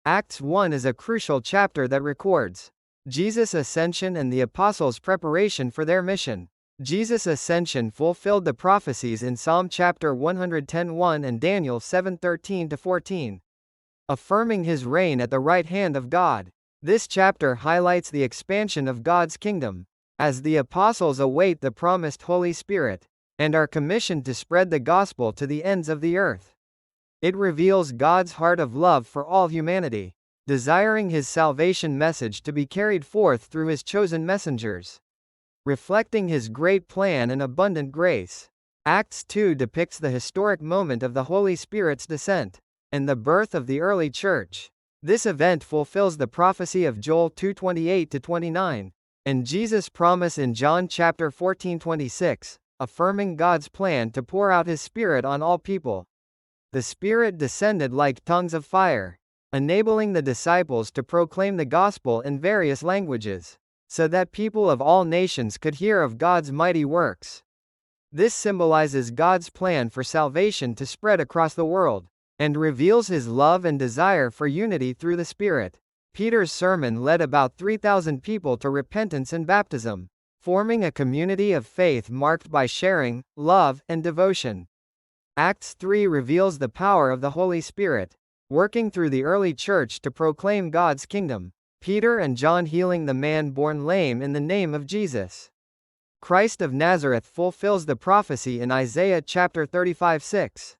Acts 1 is a crucial chapter that records Jesus' ascension and the apostles' preparation for their mission. Jesus' ascension fulfilled the prophecies in Psalm chapter 110:1 and Daniel 7:13-14, affirming his reign at the right hand of God. This chapter highlights the expansion of God's kingdom, as the apostles await the promised Holy Spirit, and are commissioned to spread the gospel to the ends of the earth. It reveals God's heart of love for all humanity, desiring his salvation message to be carried forth through his chosen messengers, reflecting his great plan and abundant grace. Acts 2 depicts the historic moment of the Holy Spirit's descent, and the birth of the early church. This event fulfills the prophecy of Joel 2:28-29, and Jesus' promise in John chapter 14:26, affirming God's plan to pour out his Spirit on all people. The Spirit descended like tongues of fire, enabling the disciples to proclaim the gospel in various languages, so that people of all nations could hear of God's mighty works. This symbolizes God's plan for salvation to spread across the world, and reveals his love and desire for unity through the Spirit. Peter's sermon led about 3,000 people to repentance and baptism, forming a community of faith marked by sharing, love, and devotion. Acts 3 reveals the power of the Holy Spirit, working through the early church to proclaim God's kingdom. Peter and John healing the man born lame in the name of Jesus Christ of Nazareth fulfills the prophecy in Isaiah chapter 35:6,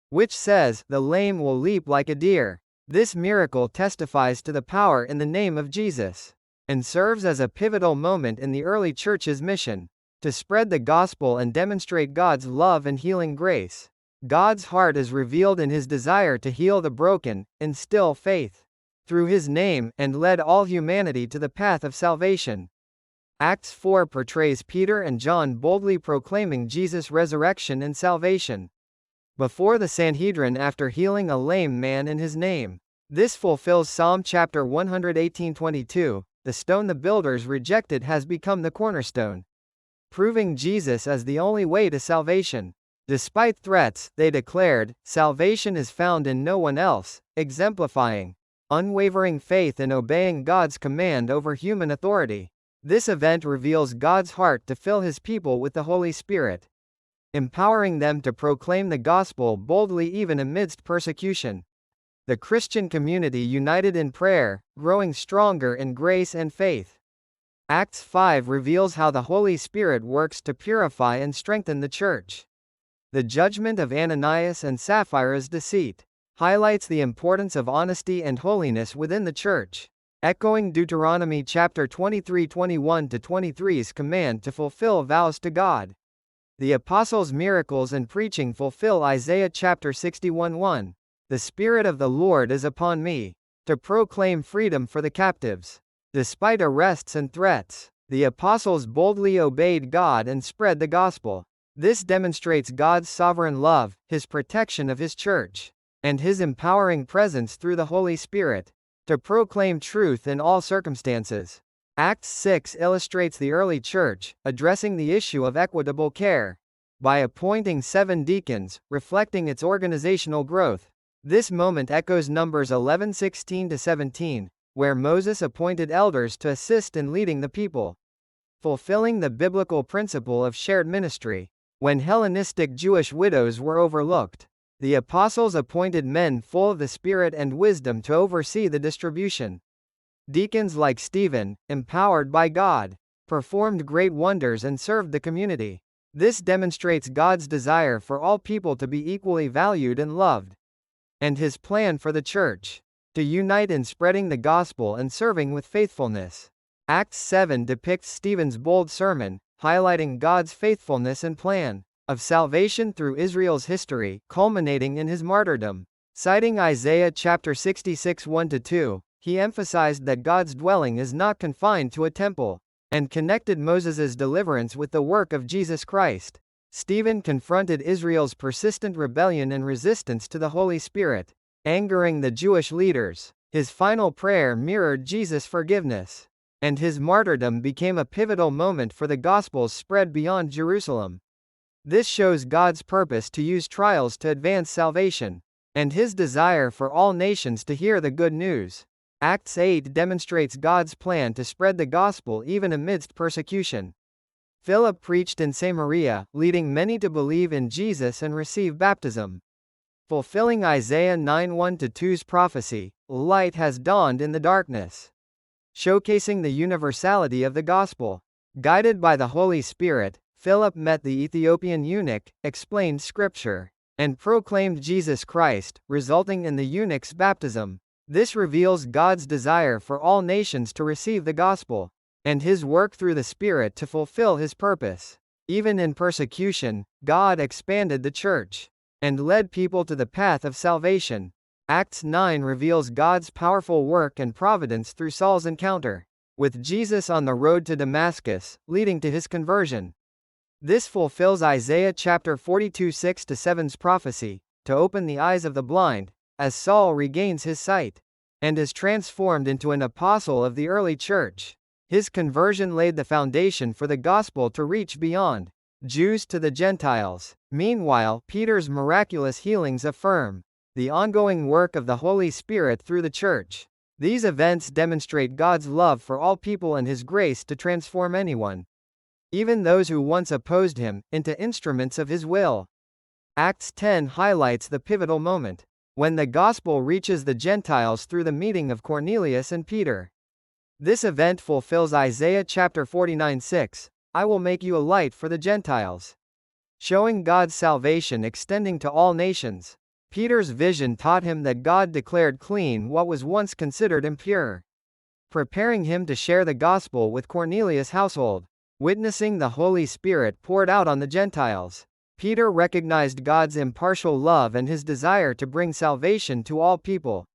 which says, "The lame will leap like a deer." This miracle testifies to the power in the name of Jesus, and serves as a pivotal moment in the early church's mission, to spread the gospel and demonstrate God's love and healing grace. God's heart is revealed in his desire to heal the broken, instill faith through his name, and led all humanity to the path of salvation. Acts 4 portrays Peter and John boldly proclaiming Jesus' resurrection and salvation before the Sanhedrin after healing a lame man in his name. This fulfills Psalm chapter 118:22, "The stone the builders rejected has become the cornerstone," proving Jesus as the only way to salvation. Despite threats, they declared, "Salvation is found in no one else," exemplifying unwavering faith in obeying God's command over human authority. This event reveals God's heart to fill his people with the Holy Spirit, empowering them to proclaim the gospel boldly even amidst persecution. The Christian community united in prayer, growing stronger in grace and faith. Acts 5 reveals how the Holy Spirit works to purify and strengthen the church. The judgment of Ananias and Sapphira's deceit highlights the importance of honesty and holiness within the church, echoing Deuteronomy chapter 23:21-23's command to fulfill vows to God. The apostles' miracles and preaching fulfill Isaiah chapter 61:1. "The Spirit of the Lord is upon me, to proclaim freedom for the captives." Despite arrests and threats, the apostles boldly obeyed God and spread the gospel. This demonstrates God's sovereign love, his protection of his church, and his empowering presence through the Holy Spirit to proclaim truth in all circumstances. Acts 6 illustrates the early church addressing the issue of equitable care by appointing 7 deacons, reflecting its organizational growth. This moment echoes Numbers 11:16-17, where Moses appointed elders to assist in leading the people, fulfilling the biblical principle of shared ministry. When Hellenistic Jewish widows were overlooked, the apostles appointed men full of the Spirit and wisdom to oversee the distribution. Deacons like Stephen, empowered by God, performed great wonders and served the community. This demonstrates God's desire for all people to be equally valued and loved, and his plan for the church to unite in spreading the gospel and serving with faithfulness. Acts 7 depicts Stephen's bold sermon, highlighting God's faithfulness and plan of salvation through Israel's history, culminating in his martyrdom. Citing Isaiah chapter 66:1-2, he emphasized that God's dwelling is not confined to a temple, and connected Moses' deliverance with the work of Jesus Christ. Stephen confronted Israel's persistent rebellion and resistance to the Holy Spirit, angering the Jewish leaders. His final prayer mirrored Jesus' forgiveness, and his martyrdom became a pivotal moment for the gospel's spread beyond Jerusalem. This shows God's purpose to use trials to advance salvation, and his desire for all nations to hear the good news. Acts 8 demonstrates God's plan to spread the gospel even amidst persecution. Philip preached in Samaria, leading many to believe in Jesus and receive baptism. Fulfilling Isaiah 9:1-2's prophecy, light has dawned in the darkness. Showcasing the universality of the gospel. Guided by the Holy Spirit, Philip met the Ethiopian eunuch, explained scripture, and proclaimed Jesus Christ, resulting in the eunuch's baptism. This reveals God's desire for all nations to receive the gospel, and his work through the Spirit to fulfill his purpose. Even in persecution, God expanded the church and led people to the path of salvation. Acts 9 reveals God's powerful work and providence through Saul's encounter with Jesus on the road to Damascus, leading to his conversion. This fulfills Isaiah chapter 42:6-7's prophecy, to open the eyes of the blind, as Saul regains his sight, and is transformed into an apostle of the early church. His conversion laid the foundation for the gospel to reach beyond Jews to the Gentiles. Meanwhile, Peter's miraculous healings affirm the ongoing work of the Holy Spirit through the church. These events demonstrate God's love for all people and his grace to transform anyone, even those who once opposed him, into instruments of his will. Acts 10 highlights the pivotal moment when the gospel reaches the Gentiles through the meeting of Cornelius and Peter. This event fulfills Isaiah chapter 49:6, I will make you a light for the Gentiles, showing God's salvation extending to all nations. Peter's vision taught him that God declared clean what was once considered impure, preparing him to share the gospel with Cornelius' household. Witnessing the Holy Spirit poured out on the Gentiles, Peter recognized God's impartial love and his desire to bring salvation to all people,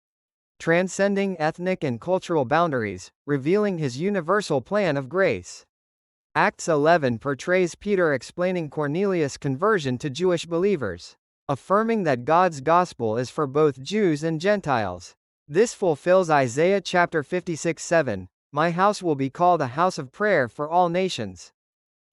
transcending ethnic and cultural boundaries, revealing his universal plan of grace. Acts 11 portrays Peter explaining Cornelius' conversion to Jewish believers, affirming that God's gospel is for both Jews and Gentiles. This fulfills Isaiah chapter 56:7, my house will be called a house of prayer for all nations,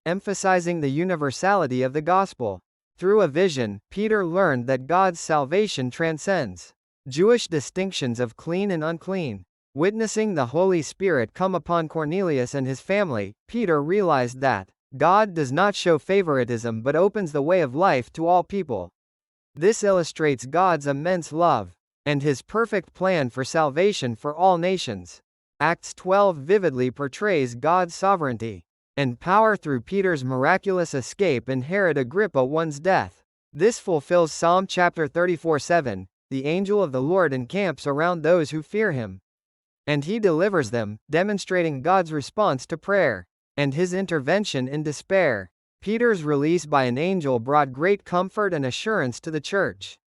emphasizing the universality of the gospel. Through a vision, Peter learned that God's salvation transcends Jewish distinctions of clean and unclean. Witnessing the Holy Spirit come upon Cornelius and his family, Peter realized that God does not show favoritism but opens the way of life to all people. This illustrates God's immense love and his perfect plan for salvation for all nations. Acts 12 vividly portrays God's sovereignty and power through Peter's miraculous escape and Herod Agrippa I's death. This fulfills Psalm chapter 34:7, the angel of the Lord encamps around those who fear him, and he delivers them, demonstrating God's response to prayer and his intervention in despair. Peter's release by an angel brought great comfort and assurance to the church.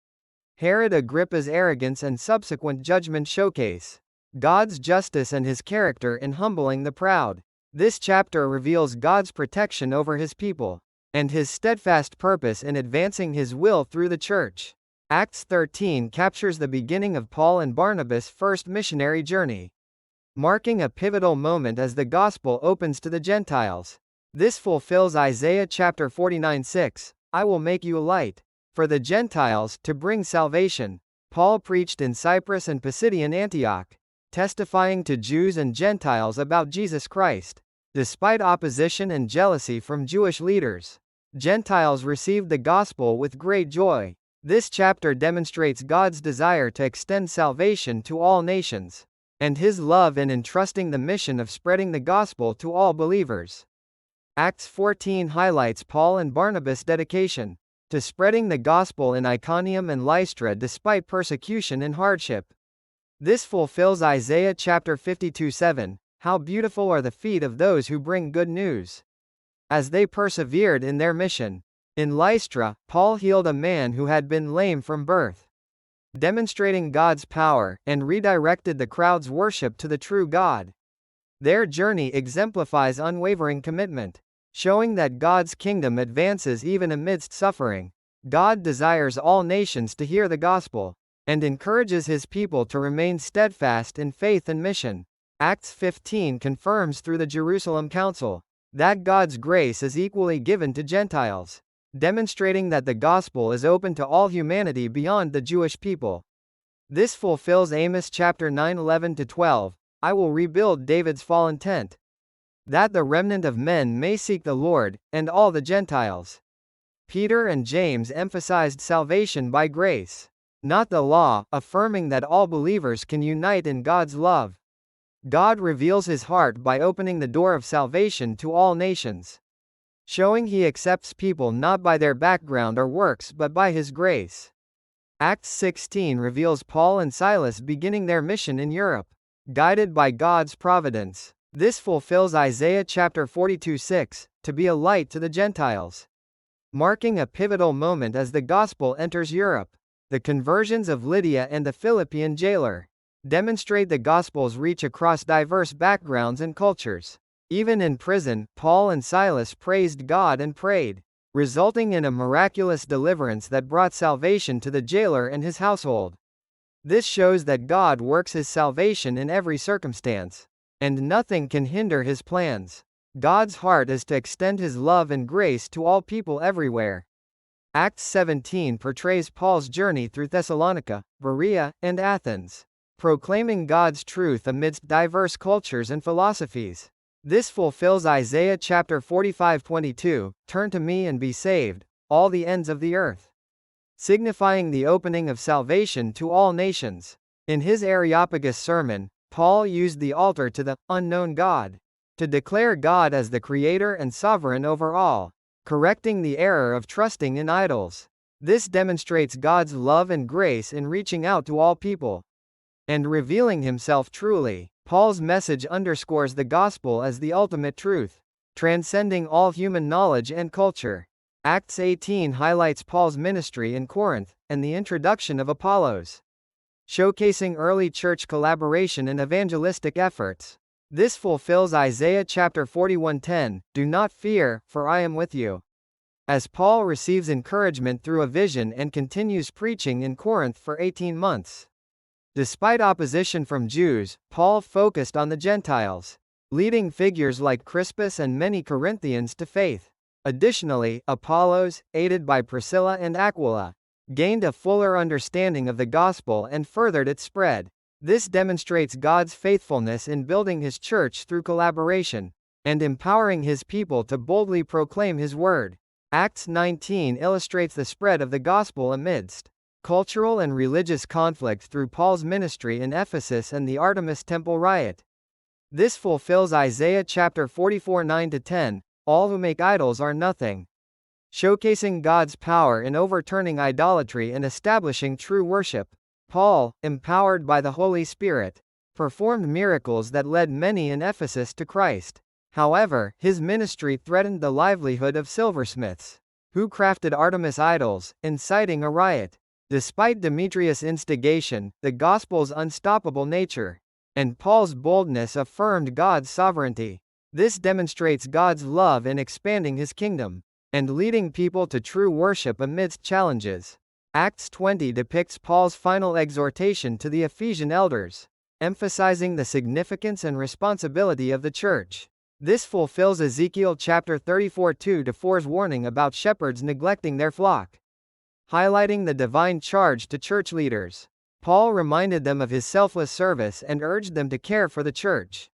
Herod Agrippa's arrogance and subsequent judgment showcase God's justice and his character in humbling the proud. This chapter reveals God's protection over his people and his steadfast purpose in advancing his will through the church. Acts 13 captures the beginning of Paul and Barnabas' first missionary journey, marking a pivotal moment as the gospel opens to the Gentiles. This fulfills Isaiah chapter 49:6, I will make you a light for the Gentiles, to bring salvation. Paul preached in Cyprus and Pisidian Antioch, testifying to Jews and Gentiles about Jesus Christ. Despite opposition and jealousy from Jewish leaders, Gentiles received the gospel with great joy. This chapter demonstrates God's desire to extend salvation to all nations, and his love in entrusting the mission of spreading the gospel to all believers. Acts 14 highlights Paul and Barnabas' dedication to spreading the gospel in Iconium and Lystra despite persecution and hardship. This fulfills Isaiah chapter 52:7, how beautiful are the feet of those who bring good news. As they persevered in their mission, in Lystra, Paul healed a man who had been lame from birth, demonstrating God's power, and redirected the crowd's worship to the true God. Their journey exemplifies unwavering commitment, showing that God's kingdom advances even amidst suffering. God desires all nations to hear the gospel, and encourages his people to remain steadfast in faith and mission. Acts 15 confirms through the Jerusalem Council that God's grace is equally given to Gentiles. demonstrating that the gospel is open to all humanity beyond the Jewish people. This fulfills Amos chapter 9:11-12, I will rebuild David's fallen tent, that the remnant of men may seek the Lord, and all the Gentiles. Peter and James emphasized salvation by grace, not the law, affirming that all believers can unite in God's love. God reveals his heart by opening the door of salvation to all nations, showing he accepts people not by their background or works but by his grace. Acts 16 reveals Paul and Silas beginning their mission in Europe, guided by God's providence. This fulfills Isaiah chapter 42:6, to be a light to the Gentiles, marking a pivotal moment as the gospel enters Europe. The conversions of Lydia and the Philippian jailer demonstrate the gospel's reach across diverse backgrounds and cultures. Even in prison, Paul and Silas praised God and prayed, resulting in a miraculous deliverance that brought salvation to the jailer and his household. This shows that God works his salvation in every circumstance, and nothing can hinder his plans. God's heart is to extend his love and grace to all people everywhere. Acts 17 portrays Paul's journey through Thessalonica, Berea, and Athens, proclaiming God's truth amidst diverse cultures and philosophies. This fulfills Isaiah chapter 45:22, turn to me and be saved, all the ends of the earth, signifying the opening of salvation to all nations. In his Areopagus sermon, Paul used the altar to the unknown God to declare God as the creator and sovereign over all, correcting the error of trusting in idols. This demonstrates God's love and grace in reaching out to all people and revealing himself truly. Paul's message underscores the gospel as the ultimate truth, transcending all human knowledge and culture. Acts 18 highlights Paul's ministry in Corinth and the introduction of Apollos, showcasing early church collaboration and evangelistic efforts. This fulfills Isaiah chapter 41:10, do not fear, for I am with you, as Paul receives encouragement through a vision and continues preaching in Corinth for 18 months. Despite opposition from Jews, Paul focused on the Gentiles, leading figures like Crispus and many Corinthians to faith. Additionally, Apollos, aided by Priscilla and Aquila, gained a fuller understanding of the gospel and furthered its spread. This demonstrates God's faithfulness in building his church through collaboration and empowering his people to boldly proclaim his word. Acts 19 illustrates the spread of the gospel amidst cultural and religious conflict through Paul's ministry in Ephesus and the Artemis Temple riot. This fulfills Isaiah chapter 44:9-10, all who make idols are nothing, showcasing God's power in overturning idolatry and establishing true worship. Paul, empowered by the Holy Spirit, performed miracles that led many in Ephesus to Christ. However, his ministry threatened the livelihood of silversmiths, who crafted Artemis idols, inciting a riot. Despite Demetrius' instigation, the gospel's unstoppable nature and Paul's boldness affirmed God's sovereignty. This demonstrates God's love in expanding his kingdom and leading people to true worship amidst challenges. Acts 20 depicts Paul's final exhortation to the Ephesian elders, emphasizing the significance and responsibility of the church. This fulfills Ezekiel chapter 34:2-4's warning about shepherds neglecting their flock, highlighting the divine charge to church leaders. Paul reminded them of his selfless service and urged them to care for the church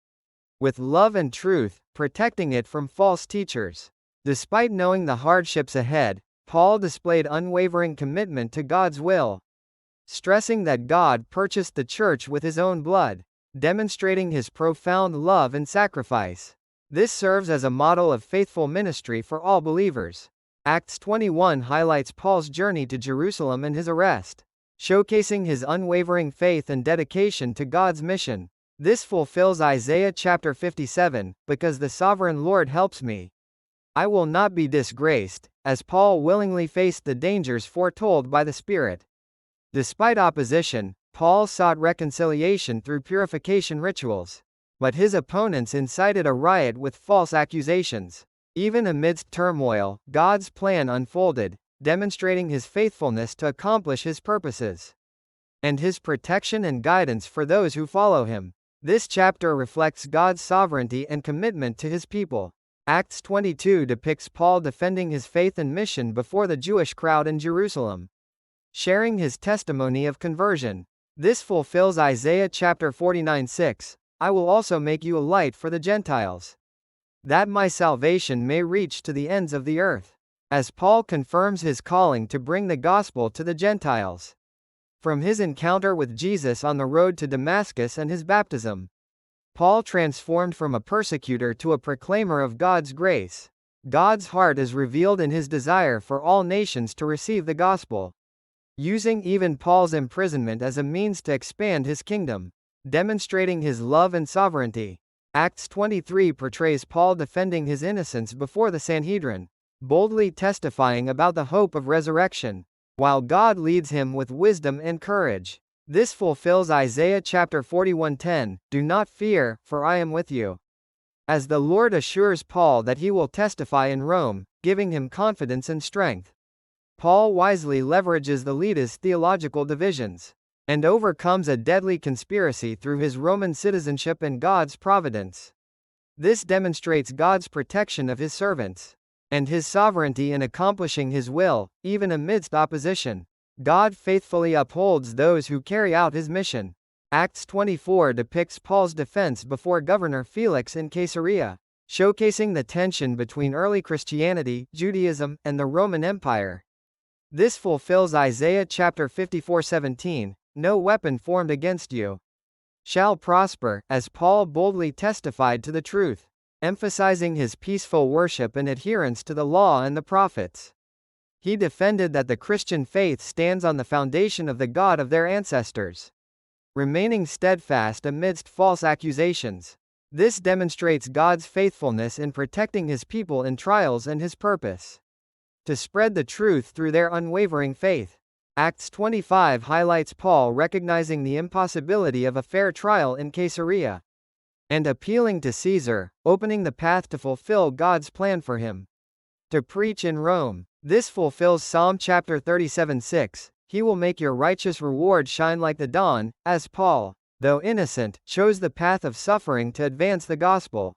with love and truth, protecting it from false teachers. Despite knowing the hardships ahead, Paul displayed unwavering commitment to God's will, stressing that God purchased the church with his own blood, demonstrating his profound love and sacrifice. This serves as a model of faithful ministry for all believers. Acts 21 highlights Paul's journey to Jerusalem and his arrest, showcasing his unwavering faith and dedication to God's mission. This fulfills Isaiah chapter 57, because the sovereign Lord helps me, I will not be disgraced, as Paul willingly faced the dangers foretold by the Spirit. Despite opposition, Paul sought reconciliation through purification rituals, but his opponents incited a riot with false accusations. Even amidst turmoil, God's plan unfolded, demonstrating his faithfulness to accomplish his purposes, and his protection and guidance for those who follow him. This chapter reflects God's sovereignty and commitment to his people. Acts 22 depicts Paul defending his faith and mission before the Jewish crowd in Jerusalem, sharing his testimony of conversion. This fulfills Isaiah chapter 49:6, I will also make you a light for the Gentiles, that my salvation may reach to the ends of the earth, as Paul confirms his calling to bring the gospel to the Gentiles. From his encounter with Jesus on the road to Damascus and his baptism, Paul transformed from a persecutor to a proclaimer of God's grace. God's heart is revealed in his desire for all nations to receive the gospel, using even Paul's imprisonment as a means to expand his kingdom, demonstrating his love and sovereignty. Acts 23 portrays Paul defending his innocence before the Sanhedrin, boldly testifying about the hope of resurrection, while God leads him with wisdom and courage. This fulfills Isaiah chapter 41:10, Do not fear, for I am with you, as the Lord assures Paul that he will testify in Rome, giving him confidence and strength. Paul wisely leverages the leaders' theological divisions, and overcomes a deadly conspiracy through his Roman citizenship and God's providence. This demonstrates God's protection of his servants, and his sovereignty in accomplishing his will, even amidst opposition. God faithfully upholds those who carry out his mission. Acts 24 depicts Paul's defense before Governor Felix in Caesarea, showcasing the tension between early Christianity, Judaism, and the Roman Empire. This fulfills Isaiah chapter 54:17, No weapon formed against you shall prosper, as Paul boldly testified to the truth, emphasizing his peaceful worship and adherence to the law and the prophets. He defended that the Christian faith stands on the foundation of the God of their ancestors, remaining steadfast amidst false accusations. This demonstrates God's faithfulness in protecting his people in trials and his purpose to spread the truth through their unwavering faith. Acts 25 highlights Paul recognizing the impossibility of a fair trial in Caesarea, and appealing to Caesar, opening the path to fulfill God's plan for him to preach in Rome. This fulfills Psalm chapter 37:6, He will make your righteous reward shine like the dawn, as Paul, though innocent, chose the path of suffering to advance the gospel.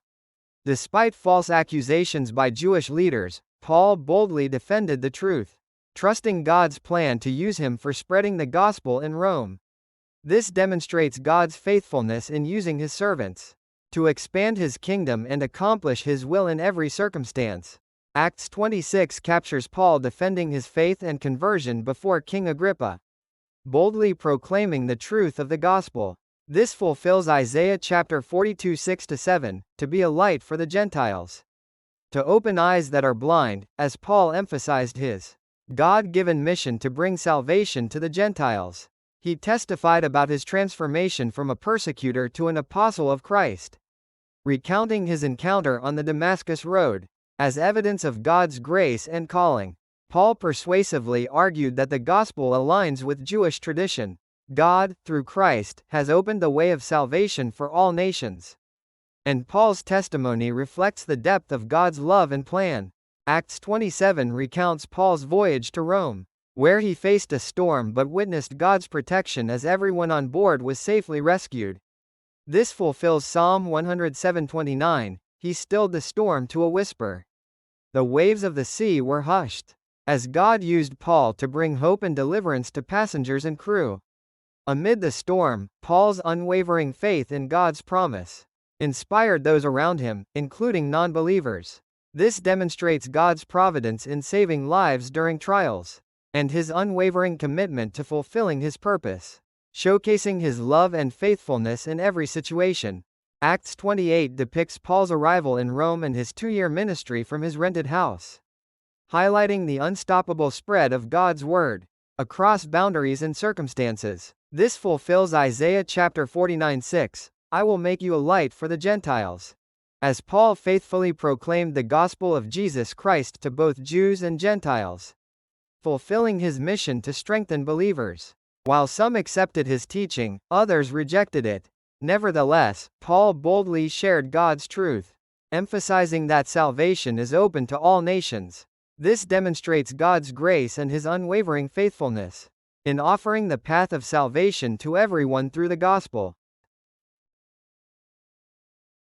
Despite false accusations by Jewish leaders, Paul boldly defended the truth, trusting God's plan to use him for spreading the gospel in Rome. This demonstrates God's faithfulness in using his servants to expand his kingdom and accomplish his will in every circumstance. Acts 26 captures Paul defending his faith and conversion before King Agrippa, boldly proclaiming the truth of the gospel. This fulfills Isaiah chapter 42:6-7, to be a light for the Gentiles, to open eyes that are blind, as Paul emphasized his God-given mission to bring salvation to the Gentiles. He testified about his transformation from a persecutor to an apostle of Christ, recounting his encounter on the Damascus road as evidence of God's grace and calling. Paul persuasively argued that the gospel aligns with Jewish tradition. God, through Christ, has opened the way of salvation for all nations, and Paul's testimony reflects the depth of God's love and plan. Acts 27 recounts Paul's voyage to Rome, where he faced a storm but witnessed God's protection as everyone on board was safely rescued. This fulfills Psalm 107:29, He stilled the storm to a whisper. The waves of the sea were hushed, as God used Paul to bring hope and deliverance to passengers and crew. Amid the storm, Paul's unwavering faith in God's promise inspired those around him, including non-believers. This demonstrates God's providence in saving lives during trials, and his unwavering commitment to fulfilling his purpose, showcasing his love and faithfulness in every situation. Acts 28 depicts Paul's arrival in Rome and his 2-year ministry from his rented house, highlighting the unstoppable spread of God's word across boundaries and circumstances. This fulfills Isaiah chapter 49:6, I will make you a light for the Gentiles, as Paul faithfully proclaimed the gospel of Jesus Christ to both Jews and Gentiles, fulfilling his mission to strengthen believers. While some accepted his teaching, others rejected it. Nevertheless, Paul boldly shared God's truth, emphasizing that salvation is open to all nations. This demonstrates God's grace and his unwavering faithfulness in offering the path of salvation to everyone through the gospel.